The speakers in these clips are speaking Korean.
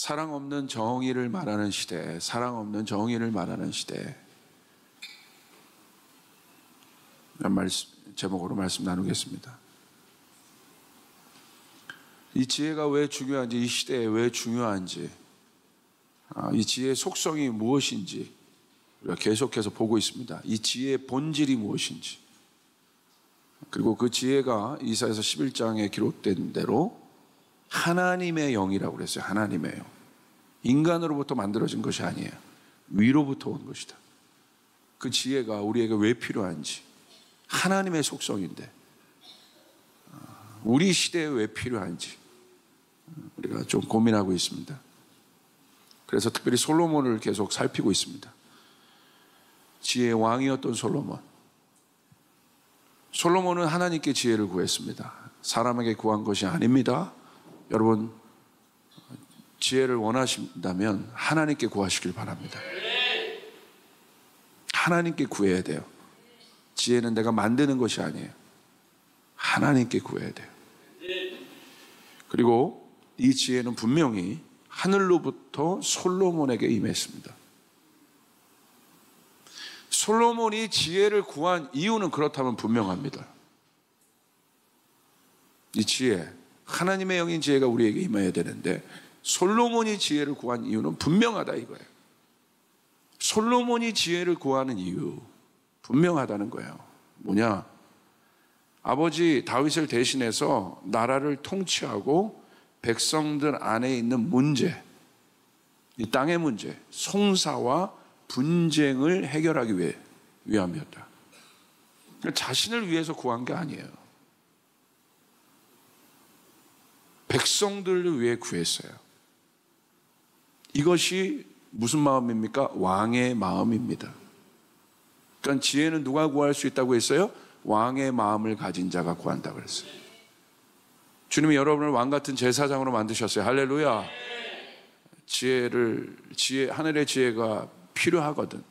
사랑 없는 정의를 말하는 시대, 사랑 없는 정의를 말하는 시대. 제목으로 말씀 나누겠습니다. 이 지혜가 왜 중요한지, 이 시대에 왜 중요한지, 이 지혜의 속성이 무엇인지 우리가 계속해서 보고 있습니다. 이 지혜의 본질이 무엇인지, 그리고 그 지혜가 이사야서 11장에 기록된 대로 하나님의 영이라고 그랬어요. 하나님의 영. 인간으로부터 만들어진 것이 아니에요. 위로부터 온 것이다. 그 지혜가 우리에게 왜 필요한지, 하나님의 속성인데 우리 시대에 왜 필요한지 우리가 좀 고민하고 있습니다. 그래서 특별히 솔로몬을 계속 살피고 있습니다. 지혜의 왕이었던 솔로몬. 솔로몬은 하나님께 지혜를 구했습니다. 사람에게 구한 것이 아닙니다. 여러분, 지혜를 원하신다면 하나님께 구하시길 바랍니다. 하나님께 구해야 돼요. 지혜는 내가 만드는 것이 아니에요. 하나님께 구해야 돼요. 그리고 이 지혜는 분명히 하늘로부터 솔로몬에게 임했습니다. 솔로몬이 지혜를 구한 이유는 그렇다면 분명합니다. 이 지혜, 하나님의 영인 지혜가 우리에게 임해야 되는데 솔로몬이 지혜를 구한 이유는 분명하다 이거예요. 솔로몬이 지혜를 구하는 이유 분명하다는 거예요. 뭐냐? 아버지 다윗을 대신해서 나라를 통치하고 백성들 안에 있는 문제, 이 땅의 문제, 송사와 분쟁을 해결하기 위함이었다. 자신을 위해서 구한 게 아니에요. 백성들을 위해 구했어요. 이것이 무슨 마음입니까? 왕의 마음입니다. 그러니까 지혜는 누가 구할 수 있다고 했어요? 왕의 마음을 가진 자가 구한다고 그랬어요. 주님이 여러분을 왕 같은 제사장으로 만드셨어요. 할렐루야. 하늘의 지혜가 필요하거든.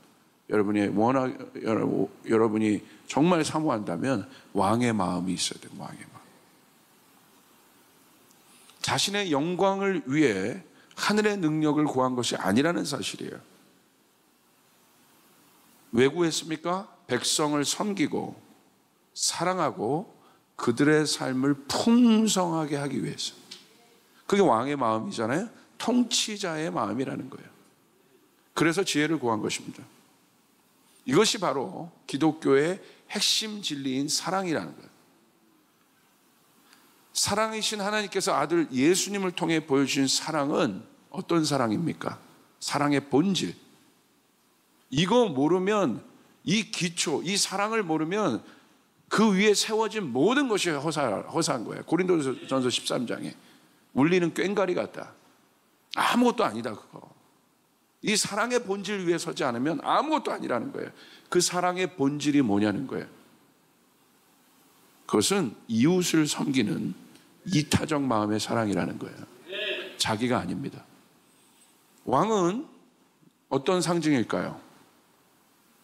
여러분이 정말 사모한다면 왕의 마음이 있어야 돼요. 왕의 마음. 자신의 영광을 위해 하늘의 능력을 구한 것이 아니라는 사실이에요. 왜 구했습니까? 백성을 섬기고 사랑하고 그들의 삶을 풍성하게 하기 위해서. 그게 왕의 마음이잖아요. 통치자의 마음이라는 거예요. 그래서 지혜를 구한 것입니다. 이것이 바로 기독교의 핵심 진리인 사랑이라는 거예요. 사랑이신 하나님께서 아들 예수님을 통해 보여주신 사랑은 어떤 사랑입니까? 사랑의 본질. 이거 모르면, 이 기초, 이 사랑을 모르면 그 위에 세워진 모든 것이 허사한 거예요. 고린도전서 13장에 울리는 꽹과리 같다. 아무것도 아니다 그거. 이 사랑의 본질 위에 서지 않으면 아무것도 아니라는 거예요. 그 사랑의 본질이 뭐냐는 거예요. 그것은 이웃을 섬기는 이타적 마음의 사랑이라는 거예요. 자기가 아닙니다. 왕은 어떤 상징일까요?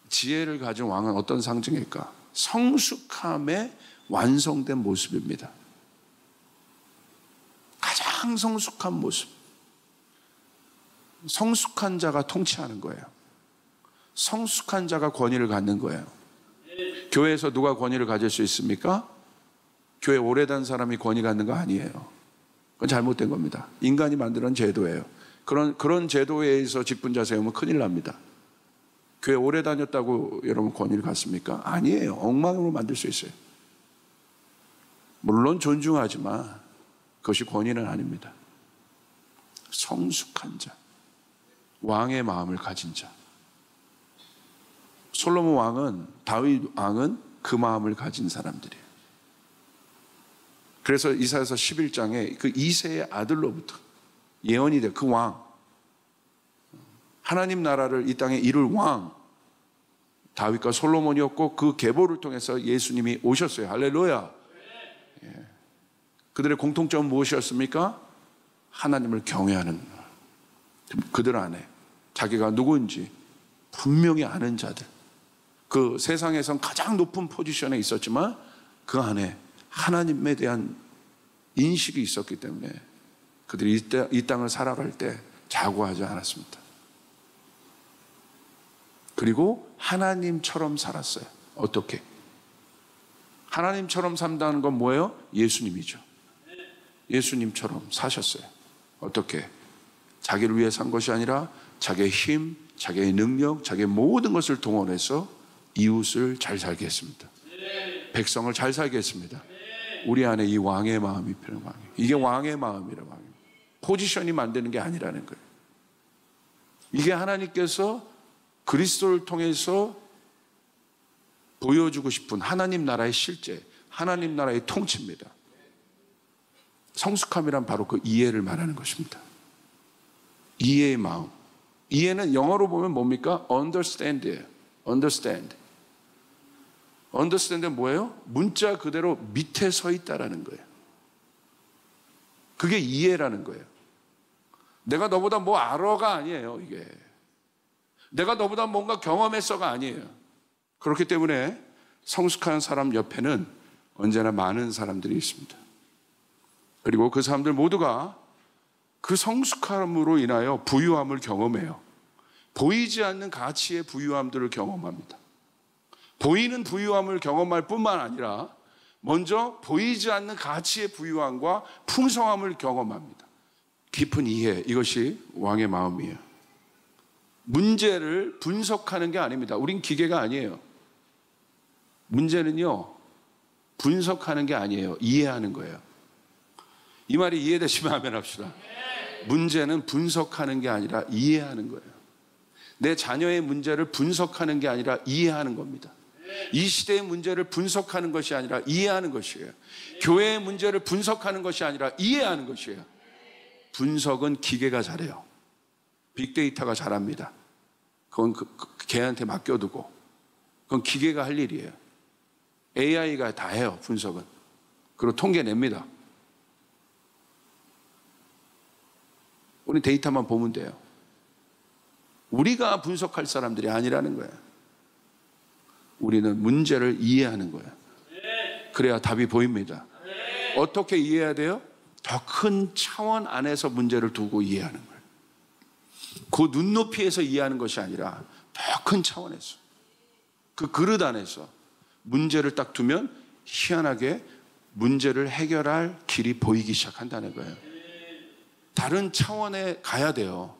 지혜를 가진 왕은 어떤 상징일까? 성숙함의 완성된 모습입니다. 가장 성숙한 모습. 성숙한 자가 통치하는 거예요. 성숙한 자가 권위를 갖는 거예요. 교회에서 누가 권위를 가질 수 있습니까? 교회 오래된 사람이 권위 갖는 거 아니에요. 그건 잘못된 겁니다. 인간이 만드는 제도예요. 그런 제도에 의해서 직분자 세우면 큰일 납니다. 교회 오래 다녔다고 여러분 권위를 갖습니까? 아니에요. 엉망으로 만들 수 있어요. 물론 존중하지만 그것이 권위는 아닙니다. 성숙한 자, 왕의 마음을 가진 자. 솔로몬 왕은, 다윗 왕은 그 마음을 가진 사람들이에요. 그래서 이사야서 11장에 그 이새의 아들로부터 예언이 돼. 그 왕, 하나님 나라를 이 땅에 이룰 왕 다윗과 솔로몬이었고, 그 계보를 통해서 예수님이 오셨어요. 할렐루야. 예. 그들의 공통점은 무엇이었습니까? 하나님을 경외하는, 그들 안에 자기가 누구인지 분명히 아는 자들. 그 세상에선 가장 높은 포지션에 있었지만 그 안에 하나님에 대한 인식이 있었기 때문에 그들이 이 땅을 살아갈 때 자고하지 않았습니다. 그리고 하나님처럼 살았어요. 어떻게? 하나님처럼 산다는 건 뭐예요? 예수님이죠. 예수님처럼 사셨어요. 어떻게? 자기를 위해 산 것이 아니라 자기의 힘, 자기의 능력, 자기의 모든 것을 동원해서 이웃을 잘 살게 했습니다. 백성을 잘 살게 했습니다. 우리 안에 이 왕의 마음이 필요한 왕이에요. 이게 왕의 마음이라는 왕이에요. 포지션이 만드는 게 아니라는 거예요. 이게 하나님께서 그리스도를 통해서 보여주고 싶은 하나님 나라의 실제, 하나님 나라의 통치입니다. 성숙함이란 바로 그 이해를 말하는 것입니다. 이해의 마음. 이해는 영어로 보면 뭡니까? understand예요. understand. understand는 뭐예요? 문자 그대로 밑에 서 있다라는 거예요. 그게 이해라는 거예요. 내가 너보다 뭐 알아가 아니에요, 이게. 내가 너보다 뭔가 경험했어가 아니에요. 그렇기 때문에 성숙한 사람 옆에는 언제나 많은 사람들이 있습니다. 그리고 그 사람들 모두가 그 성숙함으로 인하여 부유함을 경험해요. 보이지 않는 가치의 부유함들을 경험합니다. 보이는 부유함을 경험할 뿐만 아니라 먼저 보이지 않는 가치의 부유함과 풍성함을 경험합니다. 깊은 이해, 이것이 왕의 마음이에요. 문제를 분석하는 게 아닙니다. 우린 기계가 아니에요. 문제는요, 분석하는 게 아니에요. 이해하는 거예요. 이 말이 이해되시면 아멘 합시다. 문제는 분석하는 게 아니라 이해하는 거예요. 내 자녀의 문제를 분석하는 게 아니라 이해하는 겁니다. 이 시대의 문제를 분석하는 것이 아니라 이해하는 것이에요. 교회의 문제를 분석하는 것이 아니라 이해하는 것이에요. 분석은 기계가 잘해요. 빅데이터가 잘합니다. 그건 걔한테 맡겨두고 그건 기계가 할 일이에요. AI가 다 해요. 분석은. 그리고 통계 냅니다. 우리 데이터만 보면 돼요. 우리가 분석할 사람들이 아니라는 거예요. 우리는 문제를 이해하는 거예요. 그래야 답이 보입니다. 어떻게 이해해야 돼요? 더 큰 차원 안에서 문제를 두고 이해하는 거예요. 그 눈높이에서 이해하는 것이 아니라 더 큰 차원에서, 그 그릇 안에서 문제를 딱 두면 희한하게 문제를 해결할 길이 보이기 시작한다는 거예요. 다른 차원에 가야 돼요.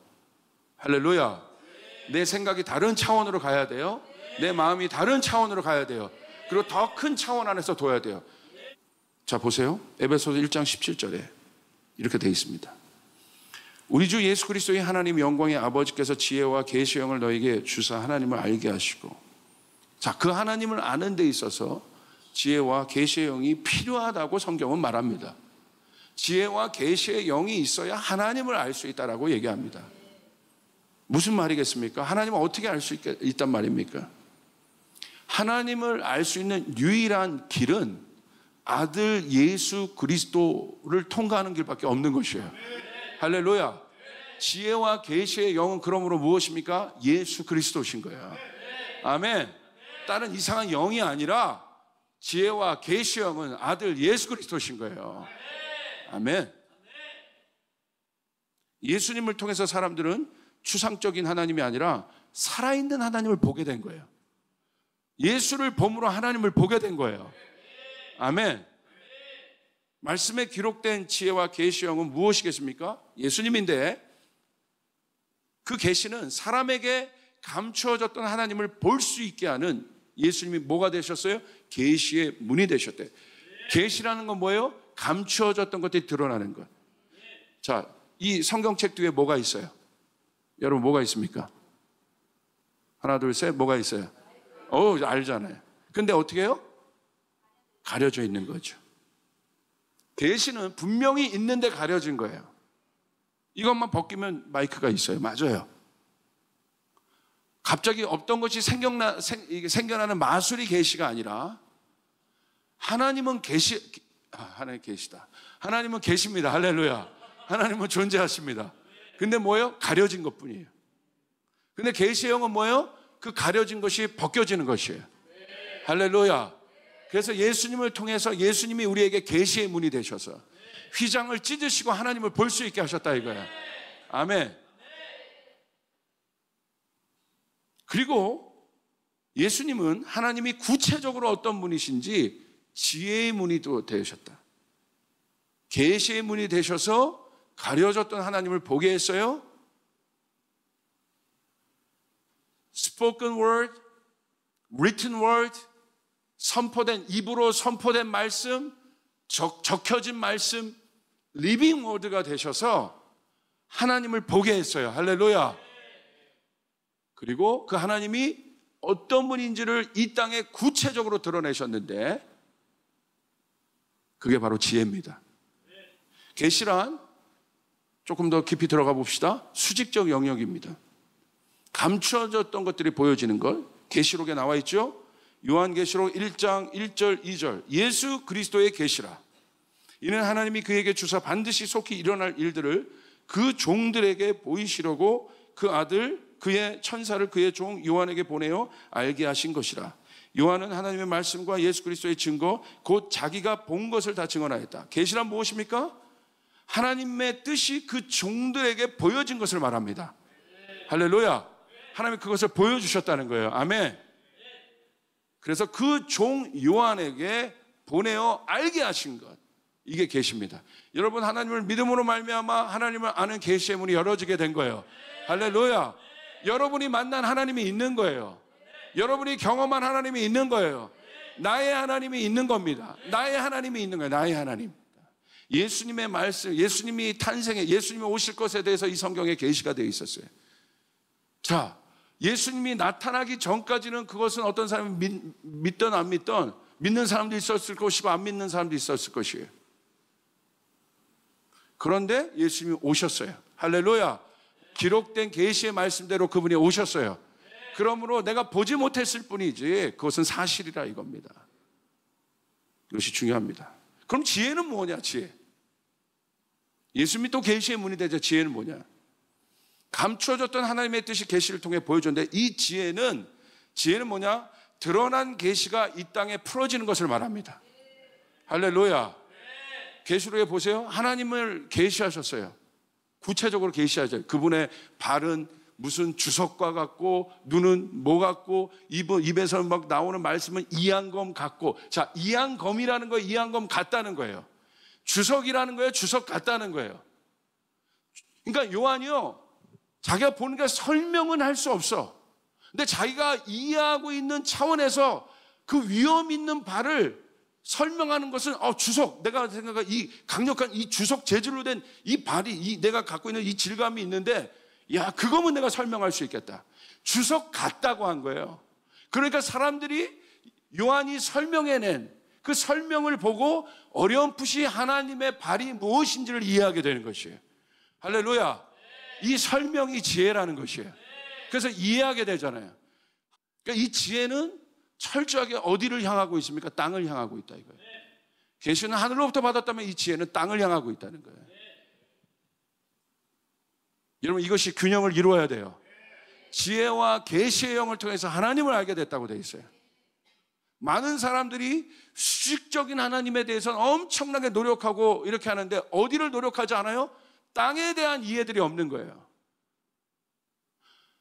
할렐루야. 내 생각이 다른 차원으로 가야 돼요. 내 마음이 다른 차원으로 가야 돼요. 그리고 더 큰 차원 안에서 둬야 돼요. 자, 보세요. 에베소서 1장 17절에 이렇게 되어 있습니다. 우리 주 예수 그리스도의 하나님 영광의 아버지께서 지혜와 계시의 영을 너에게 주사 하나님을 알게 하시고, 자, 그 하나님을 아는 데 있어서 지혜와 계시의 영이 필요하다고 성경은 말합니다. 지혜와 계시의 영이 있어야 하나님을 알 수 있다라고 얘기합니다. 무슨 말이겠습니까? 하나님을 어떻게 알 수 있단 말입니까? 하나님을 알 수 있는 유일한 길은 아들 예수 그리스도를 통과하는 길밖에 없는 것이에요. 할렐루야. 지혜와 계시의 영은 그러므로 무엇입니까? 예수 그리스도신 거예요. 아멘. 다른 이상한 영이 아니라 지혜와 계시의 영은 아들 예수 그리스도신 거예요. 아멘. 예수님을 통해서 사람들은 추상적인 하나님이 아니라 살아있는 하나님을 보게 된 거예요. 예수를 봄으로 하나님을 보게 된 거예요. 아멘. 말씀에 기록된 지혜와 계시의 영은 무엇이겠습니까? 예수님인데 그 계시는 사람에게 감추어졌던 하나님을 볼 수 있게 하는, 예수님이 뭐가 되셨어요? 계시의 문이 되셨대요. 계시라는 건 뭐예요? 감추어졌던 것들이 드러나는 것. 자, 이 성경책 뒤에 뭐가 있어요? 여러분 뭐가 있습니까? 하나 둘 셋, 뭐가 있어요? 알잖아요. 근데 어떻게 해요? 가려져 있는 거죠. 계시는 분명히 있는데 가려진 거예요. 이것만 벗기면 마이크가 있어요. 맞아요. 갑자기 없던 것이 생겨나는 마술이 계시가 아니라 하나님은 하나님 계시다. 하나님은 계십니다. 할렐루야. 하나님은 존재하십니다. 근데 뭐예요? 가려진 것뿐이에요. 근데 계시의 영은 뭐예요? 그 가려진 것이 벗겨지는 것이에요. 할렐루야. 그래서 예수님을 통해서 예수님이 우리에게 계시의 문이 되셔서 휘장을 찢으시고 하나님을 볼 수 있게 하셨다 이거야. 아멘. 그리고 예수님은 하나님이 구체적으로 어떤 분이신지 지혜의 문이 되셨다. 계시의 문이 되셔서 가려졌던 하나님을 보게 했어요. Spoken word, written word, 선포된 입으로 선포된 말씀, 적혀진 말씀, 리빙 워드가 되셔서 하나님을 보게 했어요. 할렐루야. 그리고 그 하나님이 어떤 분인지를 이 땅에 구체적으로 드러내셨는데 그게 바로 지혜입니다. 계시란 조금 더 깊이 들어가 봅시다. 수직적 영역입니다. 감추어졌던 것들이 보여지는 것, 계시록에 나와 있죠. 요한계시록 1장 1절 2절 예수 그리스도의 계시라. 이는 하나님이 그에게 주사 반드시 속히 일어날 일들을 그 종들에게 보이시려고 그 아들 그의 천사를 그의 종 요한에게 보내어 알게 하신 것이라. 요한은 하나님의 말씀과 예수 그리스도의 증거 곧 자기가 본 것을 다 증언하였다. 계시란 무엇입니까? 하나님의 뜻이 그 종들에게 보여진 것을 말합니다. 할렐루야. 하나님이 그것을 보여주셨다는 거예요. 아멘. 그래서 그 종 요한에게 보내어 알게 하신 것, 이게 계시입니다. 여러분, 하나님을 믿음으로 말미암아 하나님을 아는 계시의 문이 열어지게 된 거예요. 할렐루야. 여러분이 만난 하나님이 있는 거예요. 여러분이 경험한 하나님이 있는 거예요. 나의 하나님이 있는 겁니다. 나의 하나님이 있는 거예요. 나의 하나님. 예수님의 말씀, 예수님이 탄생해, 예수님이 오실 것에 대해서 이 성경에 계시가 되어 있었어요. 자, 예수님이 나타나기 전까지는 그것은 어떤 사람이 믿든 안 믿든 믿는 사람도 있었을 것이고 안 믿는 사람도 있었을 것이에요. 그런데 예수님이 오셨어요. 할렐루야. 기록된 계시의 말씀대로 그분이 오셨어요. 그러므로 내가 보지 못했을 뿐이지 그것은 사실이라 이겁니다. 이것이 중요합니다. 그럼 지혜는 뭐냐? 지혜. 예수님이 또 계시의 문이 되자. 지혜는 뭐냐? 감추어졌던 하나님의 뜻이 계시를 통해 보여줬는데 이 지혜는 뭐냐? 드러난 계시가 이 땅에 풀어지는 것을 말합니다. 할렐루야. 계시록에 보세요. 하나님을 계시하셨어요. 구체적으로 계시하죠. 그분의 발은 무슨 주석과 같고 눈은 뭐 같고 입에서 막 나오는 말씀은 이양검 같고. 자, 이양검이라는 거예요. 이양검 같다는 거예요. 주석이라는 거예요. 주석 같다는 거예요. 그러니까 요한이요, 자기가 보는 게 설명은 할 수 없어. 근데 자기가 이해하고 있는 차원에서 그 위험 있는 발을 설명하는 것은 주석, 내가 생각한 이 강력한 이 주석 재질로 된 이 발이 내가 갖고 있는 이 질감이 있는데, 야, 그거면 내가 설명할 수 있겠다. 주석 같다고 한 거예요. 그러니까 사람들이 요한이 설명해낸 그 설명을 보고 어렴풋이 하나님의 발이 무엇인지를 이해하게 되는 것이에요. 할렐루야. 이 설명이 지혜라는 것이에요. 그래서 이해하게 되잖아요. 그러니까 이 지혜는 철저하게 어디를 향하고 있습니까? 땅을 향하고 있다 이거예요. 계시는 하늘로부터 받았다면 이 지혜는 땅을 향하고 있다는 거예요. 여러분, 이것이 균형을 이루어야 돼요. 지혜와 계시의 영을 통해서 하나님을 알게 됐다고 되어 있어요. 많은 사람들이 수직적인 하나님에 대해서는 엄청나게 노력하고 이렇게 하는데 어디를 노력하지 않아요? 땅에 대한 이해들이 없는 거예요.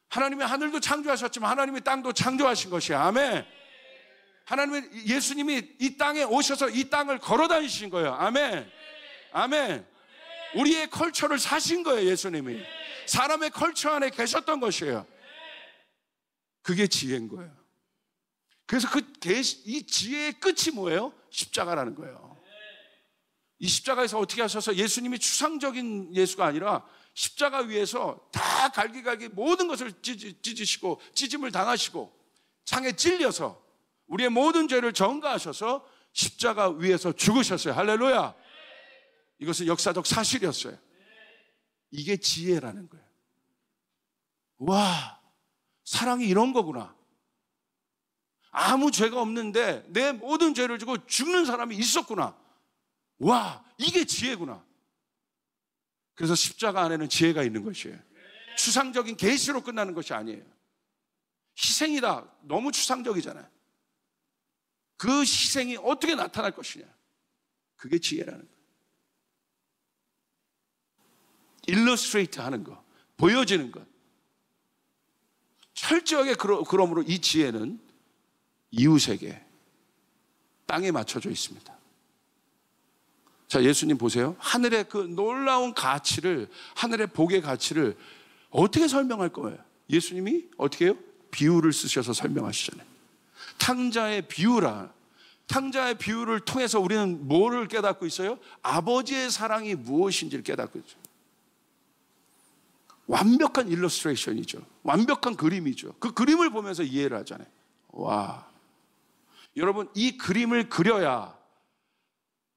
하나님이 하늘도 창조하셨지만 하나님이 땅도 창조하신 것이에요. 아멘. 하나님의 예수님이 이 땅에 오셔서 이 땅을 걸어 다니신 거예요. 아멘. 아멘. 우리의 컬처를 사신 거예요. 예수님이 사람의 컬처 안에 계셨던 것이에요. 그게 지혜인 거예요. 그래서 이 지혜의 끝이 뭐예요? 십자가라는 거예요. 이 십자가에서 어떻게 하셔서 예수님이 추상적인 예수가 아니라 십자가 위에서 다 갈기갈기 모든 것을 찢으시고 찢음을 당하시고 창에 찔려서 우리의 모든 죄를 전가하셔서 십자가 위에서 죽으셨어요. 할렐루야. 이것은 역사적 사실이었어요. 이게 지혜라는 거예요. 와, 사랑이 이런 거구나. 아무 죄가 없는데 내 모든 죄를 지고 죽는 사람이 있었구나. 와, 이게 지혜구나. 그래서 십자가 안에는 지혜가 있는 것이에요. 추상적인 계시로 끝나는 것이 아니에요. 희생이다. 너무 추상적이잖아요. 그 희생이 어떻게 나타날 것이냐. 그게 지혜라는 거예요. 일러스트레이트 하는 거, 보여지는 것. 철저하게 그러므로 이 지혜는 이웃에게 땅에 맞춰져 있습니다. 자, 예수님 보세요. 하늘의 그 놀라운 가치를, 하늘의 복의 가치를 어떻게 설명할 거예요? 예수님이 어떻게 해요? 비유를 쓰셔서 설명하시잖아요. 탕자의 비유라. 탕자의 비유를 통해서 우리는 뭐를 깨닫고 있어요? 아버지의 사랑이 무엇인지를 깨닫고 있어요. 완벽한 일러스트레이션이죠. 완벽한 그림이죠. 그 그림을 보면서 이해를 하잖아요. 와, 여러분, 이 그림을 그려야,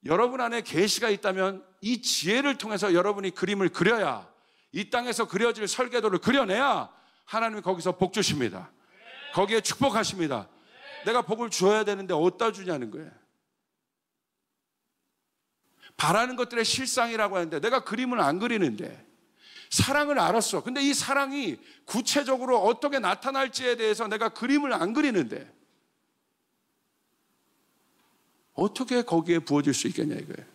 여러분 안에 계시가 있다면 이 지혜를 통해서 여러분이 그림을 그려야, 이 땅에서 그려질 설계도를 그려내야 하나님이 거기서 복 주십니다. 거기에 축복하십니다. 내가 복을 줘야 되는데 어디다 주냐는 거예요. 바라는 것들의 실상이라고 하는데 내가 그림을 안 그리는데, 사랑을 알았어. 근데 이 사랑이 구체적으로 어떻게 나타날지에 대해서 내가 그림을 안 그리는데 어떻게 거기에 부어질 수 있겠냐 이거예요.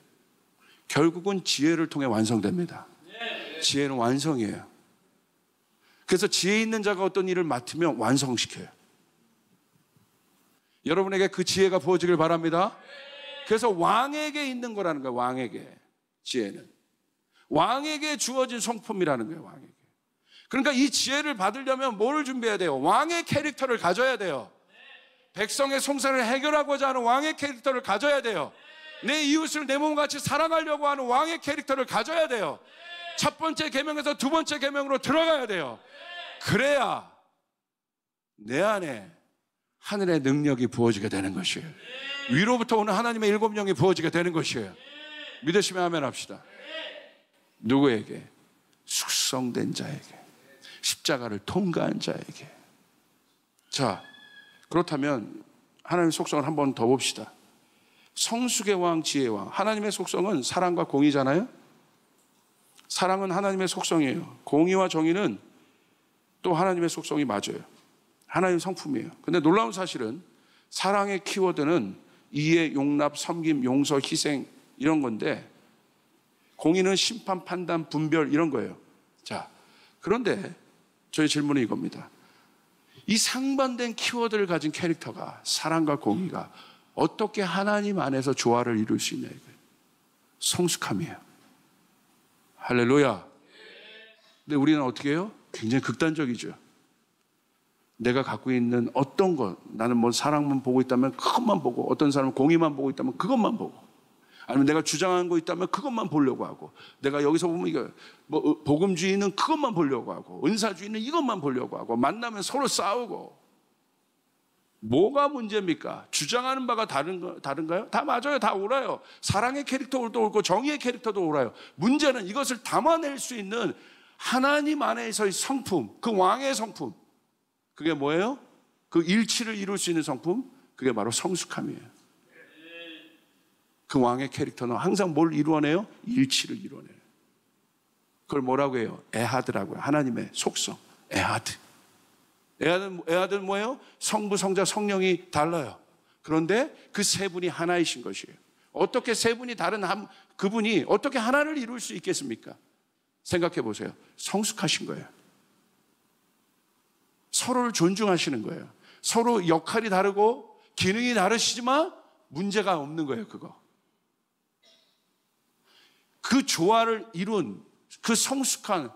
결국은 지혜를 통해 완성됩니다. 지혜는 완성이에요. 그래서 지혜 있는 자가 어떤 일을 맡으면 완성시켜요. 여러분에게 그 지혜가 부어지길 바랍니다. 그래서 왕에게 있는 거라는 거예요. 왕에게. 지혜는 왕에게 주어진 성품이라는 거예요. 왕에게. 그러니까 이 지혜를 받으려면 뭐를 준비해야 돼요? 왕의 캐릭터를 가져야 돼요. 백성의 송사를 해결하고자 하는 왕의 캐릭터를 가져야 돼요. 내 이웃을 내 몸같이 사랑하려고 하는 왕의 캐릭터를 가져야 돼요. 첫 번째 계명에서 두 번째 계명으로 들어가야 돼요. 그래야 내 안에 하늘의 능력이 부어지게 되는 것이에요. 위로부터 오는 하나님의 일곱 영이 부어지게 되는 것이에요. 믿으시면 아멘 합시다. 누구에게? 숙성된 자에게, 십자가를 통과한 자에게. 자, 그렇다면 하나님의 속성을 한 번 더 봅시다. 성숙의 왕, 지혜의 왕. 하나님의 속성은 사랑과 공의잖아요. 사랑은 하나님의 속성이에요. 공의와 정의는 또 하나님의 속성이 맞아요. 하나님의 성품이에요. 근데 놀라운 사실은 사랑의 키워드는 이해, 용납, 섬김, 용서, 희생 이런 건데, 공의는 심판, 판단, 분별 이런 거예요. 자, 그런데 저희 질문은 이겁니다. 이 상반된 키워드를 가진 캐릭터가, 사랑과 공의가 어떻게 하나님 안에서 조화를 이룰 수 있냐 이거예요. 성숙함이에요. 할렐루야. 근데 우리는 어떻게 해요? 굉장히 극단적이죠. 내가 갖고 있는 어떤 것, 나는 뭐 사랑만 보고 있다면 그것만 보고, 어떤 사람은 공의만 보고 있다면 그것만 보고, 아니면 내가 주장하는 거 있다면 그것만 보려고 하고, 내가 여기서 보면 이거 뭐 복음주의는 그것만 보려고 하고, 은사주의는 이것만 보려고 하고, 만나면 서로 싸우고. 뭐가 문제입니까? 주장하는 바가 다른가요? 다 맞아요. 다 옳아요. 사랑의 캐릭터도 옳고 정의의 캐릭터도 옳아요. 문제는 이것을 담아낼 수 있는 하나님 안에서의 성품, 그 왕의 성품. 그게 뭐예요? 그 일치를 이룰 수 있는 성품? 그게 바로 성숙함이에요. 그 왕의 캐릭터는 항상 뭘 이루어내요? 일치를 이루어내요. 그걸 뭐라고 해요? 에하드라고요. 하나님의 속성. 에하드. 에하드는 뭐예요? 성부, 성자, 성령이 달라요. 그런데 그 세 분이 하나이신 것이에요. 어떻게 세 분이 다른 그분이 어떻게 하나를 이룰 수 있겠습니까? 생각해 보세요. 성숙하신 거예요. 서로를 존중하시는 거예요. 서로 역할이 다르고 기능이 다르시지만 문제가 없는 거예요. 그거. 그 조화를 이룬 그 성숙한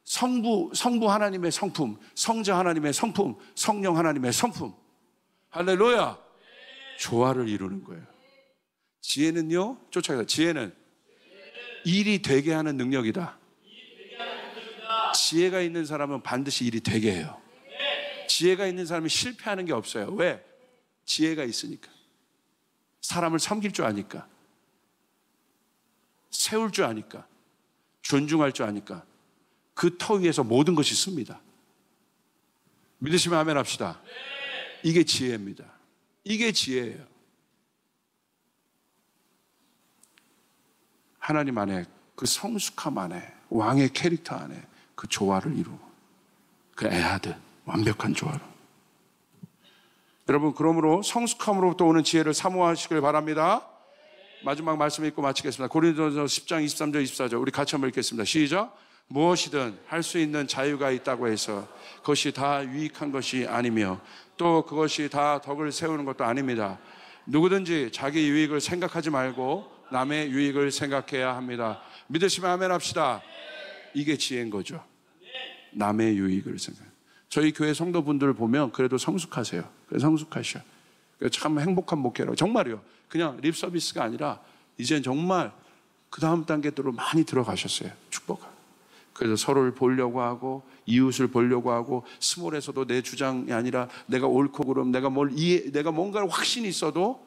성부 하나님의 성품, 성자 하나님의 성품, 성령 하나님의 성품. 할렐루야. 조화를 이루는 거예요. 지혜는요, 쫓아가요. 지혜는 일이 되게 하는 능력이다. 지혜가 있는 사람은 반드시 일이 되게 해요. 지혜가 있는 사람이 실패하는 게 없어요. 왜? 지혜가 있으니까. 사람을 섬길 줄 아니까, 세울 줄 아니까, 존중할 줄 아니까 그 터 위에서 모든 것이 씁니다. 믿으시면 아멘 합시다. 이게 지혜입니다. 이게 지혜예요. 하나님 안에 그 성숙함 안에, 왕의 캐릭터 안에 그 조화를 이루고, 그 에하드, 완벽한 조화로. 여러분, 그러므로 성숙함으로부터 오는 지혜를 사모하시길 바랍니다. 마지막 말씀 읽고 마치겠습니다. 고린도전서 10장 23절 24절 우리 같이 한번 읽겠습니다. 시작. 무엇이든 할 수 있는 자유가 있다고 해서 그것이 다 유익한 것이 아니며 또 그것이 다 덕을 세우는 것도 아닙니다. 누구든지 자기 유익을 생각하지 말고 남의 유익을 생각해야 합니다. 믿으시면 아멘 합시다. 이게 지혜인 거죠. 남의 유익을 생각. 저희 교회 성도분들 보면 그래도 성숙하세요. 그래서 성숙하셔. 참 행복한 목회라고. 정말요. 그냥 립 서비스가 아니라 이젠 정말 그 다음 단계로 많이 들어가셨어요. 축복을. 그래서 서로를 보려고 하고 이웃을 보려고 하고 스몰에서도 내 주장이 아니라 내가 옳고 그름 내가 내가 뭔가를 확신이 있어도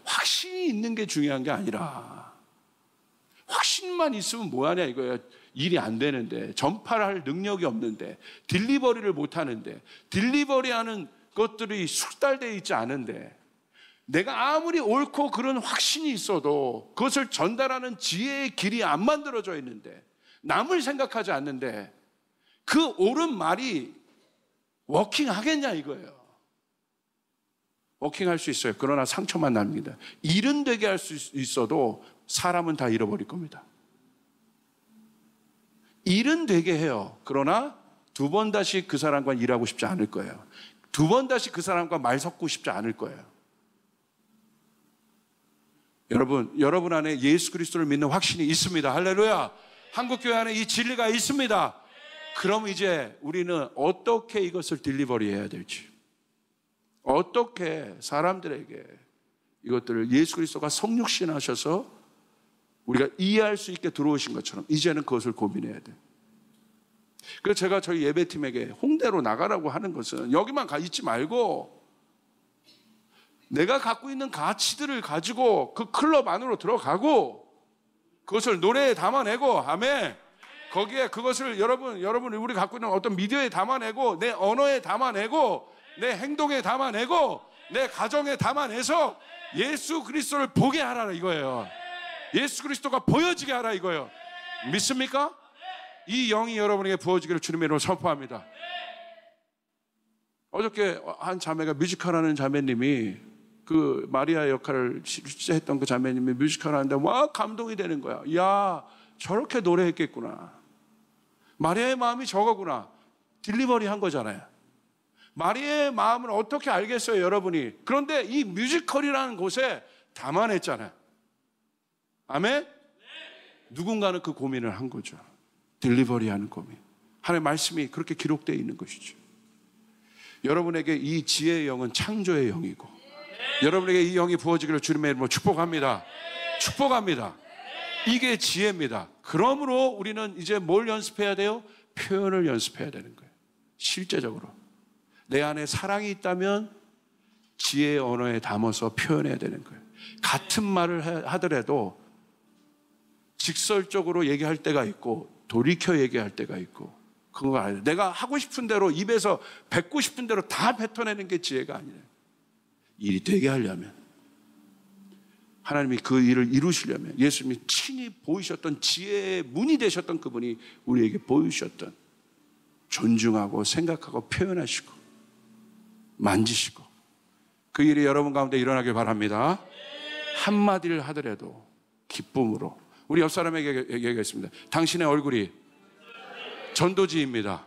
확신이 있는 게 중요한 게 아니라 확신만 있으면 뭐하냐 이거야. 일이 안 되는데 전파를 할 능력이 없는데 딜리버리를 못 하는데 딜리버리하는 것들이 숙달되어 있지 않은데 내가 아무리 옳고 그런 확신이 있어도 그것을 전달하는 지혜의 길이 안 만들어져 있는데 남을 생각하지 않는데 그 옳은 말이 워킹하겠냐 이거예요. 워킹할 수 있어요. 그러나 상처만 납니다. 일은 되게 할 수 있어도 사람은 다 잃어버릴 겁니다. 일은 되게 해요. 그러나 두 번 다시 그 사람과 일하고 싶지 않을 거예요. 두 번 다시 그 사람과 말 섞고 싶지 않을 거예요. 여러분 안에 예수 그리스도를 믿는 확신이 있습니다. 할렐루야. 한국교회 안에 이 진리가 있습니다. 그럼 이제 우리는 어떻게 이것을 딜리버리 해야 될지, 어떻게 사람들에게 이것들을 예수 그리스도가 성육신 하셔서 우리가 이해할 수 있게 들어오신 것처럼 이제는 그것을 고민해야 돼. 그래서 제가 저희 예배팀에게 홍대로 나가라고 하는 것은 여기만 가 있지 말고 내가 갖고 있는 가치들을 가지고 그 클럽 안으로 들어가고 그것을 노래에 담아내고, 아멘. 거기에 그것을 여러분 우리 갖고 있는 어떤 미디어에 담아내고 내 언어에 담아내고 내 행동에 담아내고 내 가정에 담아내서 예수 그리스도를 보게 하라 이거예요. 예수 그리스도가 보여지게 하라 이거예요. 믿습니까? 이 영이 여러분에게 부어지기를 주님의 이름으로 선포합니다. 어저께 한 자매가 뮤지컬하는 자매님이 그 마리아 역할을 실제 했던 그 자매님이 뮤지컬 하는데 막 감동이 되는 거야. 야, 저렇게 노래했겠구나. 마리아의 마음이 저거구나. 딜리버리 한 거잖아요. 마리아의 마음을 어떻게 알겠어요, 여러분이? 그런데 이 뮤지컬이라는 곳에 담아냈잖아요. 아멘? 누군가는 그 고민을 한 거죠. 딜리버리 하는 고민. 하나님의 말씀이 그렇게 기록되어 있는 것이죠. 여러분에게 이 지혜의 영은 창조의 영이고 여러분에게 이 영이 부어지기를 주님의 이름으로 축복합니다. 축복합니다. 이게 지혜입니다. 그러므로 우리는 이제 뭘 연습해야 돼요? 표현을 연습해야 되는 거예요. 실제적으로 내 안에 사랑이 있다면 지혜의 언어에 담아서 표현해야 되는 거예요. 같은 말을 하더라도 직설적으로 얘기할 때가 있고 돌이켜 얘기할 때가 있고, 그거 아니에요. 내가 하고 싶은 대로 입에서 뱉고 싶은 대로 다 뱉어내는 게 지혜가 아니에요. 일이 되게 하려면, 하나님이 그 일을 이루시려면 예수님이 친히 보이셨던 지혜의 문이 되셨던 그분이 우리에게 보이셨던, 존중하고 생각하고 표현하시고 만지시고 그 일이 여러분 가운데 일어나길 바랍니다. 한마디를 하더라도 기쁨으로. 우리 옆 사람에게 얘기하겠습니다. 당신의 얼굴이 전도지입니다.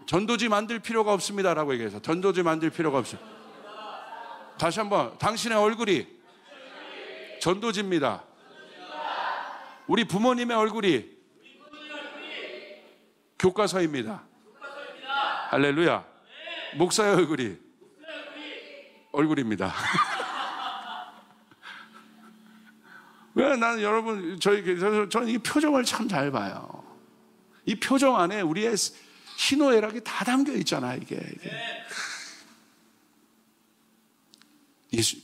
전도지 만들 필요가 없습니다 라고 얘기해서 전도지 만들 필요가 없어요. 다시 한번, 당신의 얼굴이 전도지입니다. 우리 부모님의 얼굴이 교과서입니다. 할렐루야. 목사의 얼굴이 얼굴입니다. 왜? 나는 여러분, 저는 이 표정을 참 잘 봐요. 이 표정 안에 우리의 희노애락이 다 담겨 있잖아, 이게.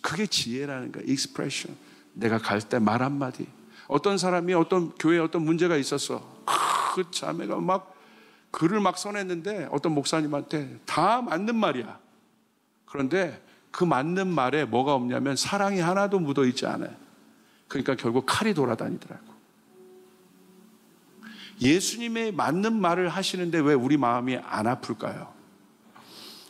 그게 지혜라는 거야, 익스프레션. 내가 갈 때 말 한마디. 어떤 사람이 어떤 교회에 어떤 문제가 있었어. 그 자매가 막 글을 막 써냈는데 어떤 목사님한테 다 맞는 말이야. 그런데 그 맞는 말에 뭐가 없냐면 사랑이 하나도 묻어 있지 않아요. 그러니까 결국 칼이 돌아다니더라고. 예수님의 맞는 말을 하시는데 왜 우리 마음이 안 아플까요?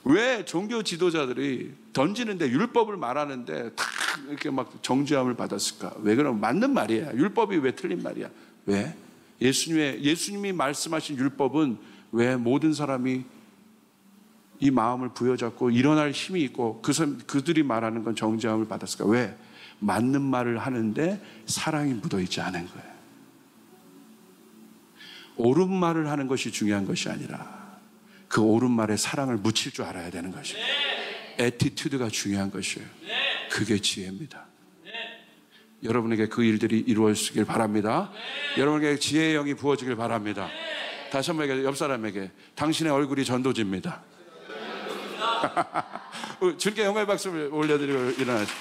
왜 종교 지도자들이 던지는데 율법을 말하는데 다 이렇게 막 정죄함을 받았을까? 왜 그러면 맞는 말이야. 율법이 왜 틀린 말이야? 왜? 예수님이 말씀하신 율법은 왜 모든 사람이 이 마음을 부여잡고 일어날 힘이 있고 그들이 말하는 건 정죄함을 받았을까? 왜? 맞는 말을 하는데 사랑이 묻어있지 않은 거예요. 옳은 말을 하는 것이 중요한 것이 아니라 그 옳은 말에 사랑을 묻힐 줄 알아야 되는 것이에요. 애티튜드가 중요한 것이에요. 그게 지혜입니다. 여러분에게 그 일들이 이루어지길 바랍니다. 여러분에게 지혜의 영이 부어지길 바랍니다. 다시 한번 얘기해, 옆 사람에게 당신의 얼굴이 전도지입니다. 주님께 영광의 박수를 올려드리고 일어나죠.